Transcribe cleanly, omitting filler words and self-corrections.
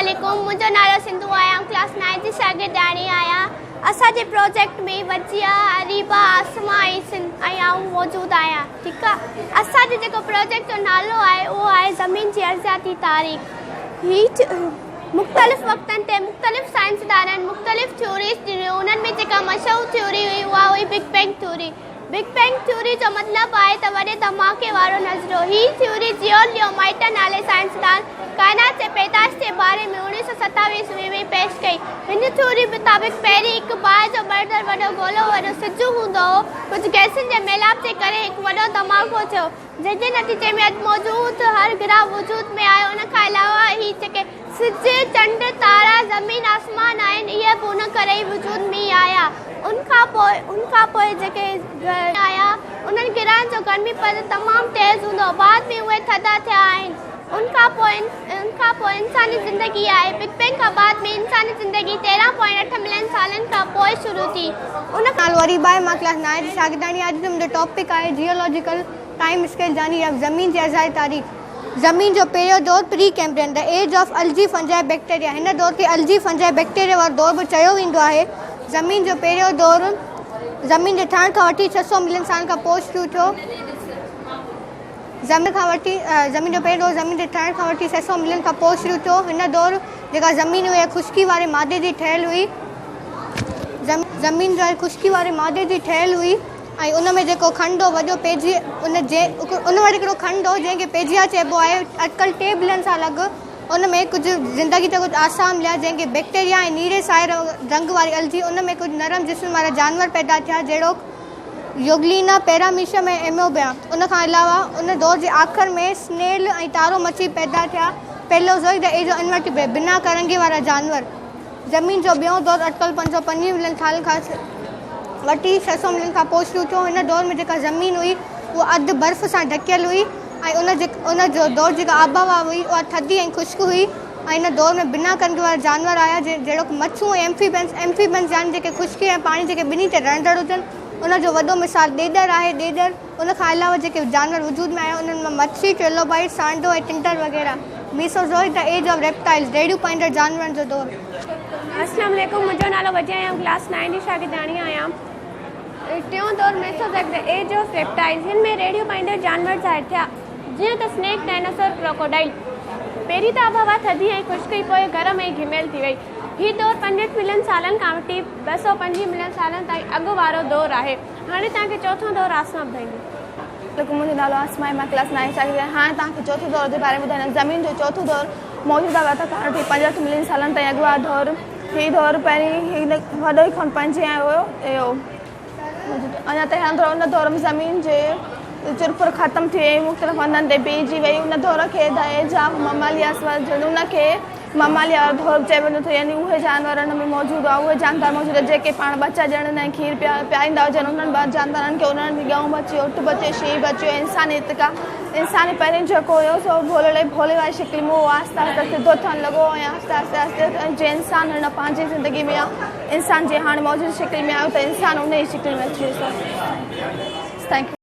अस्सलामुअलैकुम, मुझो नालो सिंधु आया, क्लास 9 जी शागिर्दाणी आया। असांजे प्रोजेक्ट में वजिया, अरीबा, आसमा ऐं मौजूद आया। ठीक है, असांजे जेको प्रोजेक्ट जो नालो आहे वो आहे ज़मीन जी अर्ज़ियाती तारीख़। ही मुख़्तलिफ़ वक़्तनि ते मुख़्तलिफ़ साइंसदाननि मुख़्तलिफ़ थ्योरीज़ ॾिनियूं। उन्हनि में जेका मशहूरु थ्योरी हुई उहा हुई big bang theory. Big bang theory जो मतिलबु आहे त वॾे धमाके वारो नज़रियो। ही थ्योरी जियोलियो माइटर नाले साइंसदान काइनात जे पैदाइश जे बारे में 1927 में पेश कई। हिन थ्योरी मुताबिक़ पहिरीं हिकु बाहि जो बर्दर वॾो गोलो वॾो सिज हूंदो हो। कुझु गैसनि जे मेलाप जे करे हिकु वॾो धमाको थियो, जंहिंजे नतीजे में अॼु मौजूद हर ग्रह वजूद में आयो। उन खां अलावा ही जेके सिज, चंड, तारा, ज़मीन, आसमान आहिनि, इहे बि उन करे ई वजूद में आया। उनखां पोइ जेके आया उन्हनि ग्रहनि जो गर्मीपद तमामु तेज़ हूंदो, बाद में उहे थधा थिया आहिनि। उनखां पोइ इंसानी ज़िंदगी आहे। बिग बैंग खां बाद में इंसानी ज़िंदगी 13.8 मिलियन सालनि खां पोइ शुरू थी। उन नालो अरीबा आहे, मां क्लास 9 जी शागिर्दाणी। अॼु जो मुंहिंजो टॉपिक आहे जियोलॉजिकल टाइम स्केल यानी ज़मीन जी अर्ज़ियाती तारीख़। ज़मीन जो पहिरियों दौर Precambrian, the age of algae fungi bacteria. हिन दौर खे अल्जी फंजाई बैक्टीरिया वारो दौर बि चयो वेंदो आहे। ज़मीन जो पहिरियों दौर ज़मीन जे ठहण खां वठी 600 मिलियन सालनि खां पोइ शुरू थियो। ज़मीन जो पहिरियों दौर ज़मीन जे ठहण खां वठी 600 मिलियन खां पोइ शुरू थियो। हिन दौर जेका ज़मीन हुई ख़ुश्की वारे मादे जी ठहियलु हुई। ज़मीन जो आहे ख़ुश्की वारे मादे जी ठहियलु हुई ऐं उन में जेको खंड हो वॾो पेजी उन वटि हिकिड़ो खंड हो जंहिंखे पेजिया चइबो आहे। अॼुकल्ह 2 बिलियन साल अॻु उन में कुझु ज़िंदगी जा कुझु आसाम मिलिया जंहिंखे बैक्टीरिया ऐं नीरे साए रंग वारी अलजी। उन में कुझु नरम जिस्म वारा जानवर पैदा थिया जहिड़ो योगलीना, पैरामीशियम ऐं एमोबिया। उन खां अलावा उन दौर जे आख़िर में स्नेल ऐं तारो मच्छी पैदा थिया। पेलोज़ोइक द एज ऑफ इनवर्टिब्रेट, बिना करंगे वारा जानवर। ज़मीन जो ॿियों दौर अॼुकल्ह 550 मिलियन साल खां वठी 600 मिलियन खां पोइ शुरू थियो। हिन दौर में जेका ज़मीन हुई उहा अधु बर्फ़ सां ढकियलु हुई ऐं उन जो दौर जेका आबहवा हुई उहा थधी ऐं ख़ुश्क हुई। ऐं हिन दौर में बिना करंगे वारा जानवर आया जहिड़ो मच्छूं ऐं एम्फीबेंस यानी जेके ख़ुश्की ऐं पाणी जेके ॿिन्ही ते रहंदड़ हुजनि। उनजो वॾो मिसाल ॾेॾर आहे। ॾेॾर उन खां अलावा जेके जानवर वजूद में आया उन्हनि में मच्छी, ट्रिलोबाइट, सांडो ऐं टिंटर वग़ैरह। Mesozoic the age of reptiles, रेडियो पाईंदड़ जानवरनि जो दौर। अस्सलाम वालेकुम, मुंहिंजो नालो वजिया आहे, क्लास 9 जी शागिर्दाणी आहियां। टियों दौर Mesozoic the age of reptiles. हिन में रेडियो पाईंदड़ जानवर ज़ाहिर थिया जीअं त स्नेक, डायनासोर, क्रोकोडाइल। पहिरीं त आबहवा थधी ऐं ख़ुश्की, पोइ गरम ऐं घिमियल थी वई। हीउ दौर 65 मिलियन सालनि खां वठी 250 मिलियन सालनि ताईं अॻु वारो दौर आहे। हाणे तव्हांखे चौथों दौर आसमा ॿुधाईंदी। मुंहिंजो नालो आसमा आहे, मां क्लास 9 शागिर्द। हाणे तव्हांखे चौथे दौर जे बारे में ॿुधाईंदमि। ज़मीन जो चौथो दौर मौजूदा वक़्त खां वठी 65 मिलियन सालनि ताईं अॻु वारो दौर। हीउ दौर पहिरीं वॾो ई खंड पंहिंजे आयो हुयो। अञा ताईं हलंदो। उन दौर में ज़मीन जे चुरपुर ख़तमु थी वई, मुख़्तलिफ़ हंधनि ते बीहजी वई। उन दौर खे द एज ऑफ ममालिया उनखे ममालिया दौर चयो वेंदो थियो, यानी उहे जानवर हुन में मौजूदु आहे, उहे जानवर मौजूदु आहे जेके पाण बच्चा ॼणंदा ऐं खीर पीआरींदा हुजनि। उन्हनि जानवरनि खे उन्हनि में ॻऊं बची, उठ बचे, शींहुं बचियो। इंसानी पहिरीं जेको हुयो सो भोले वारी शिकिल में आहिस्ते आहिस्ते सिधो थियणु लॻो ऐं आहिस्ते जे इंसानु हिन पंहिंजी ज़िंदगी में इंसान जे हाणे मौजूदु शिकिल में आयो त इंसानु उन जी शिकिल में अची वियो। Thank U.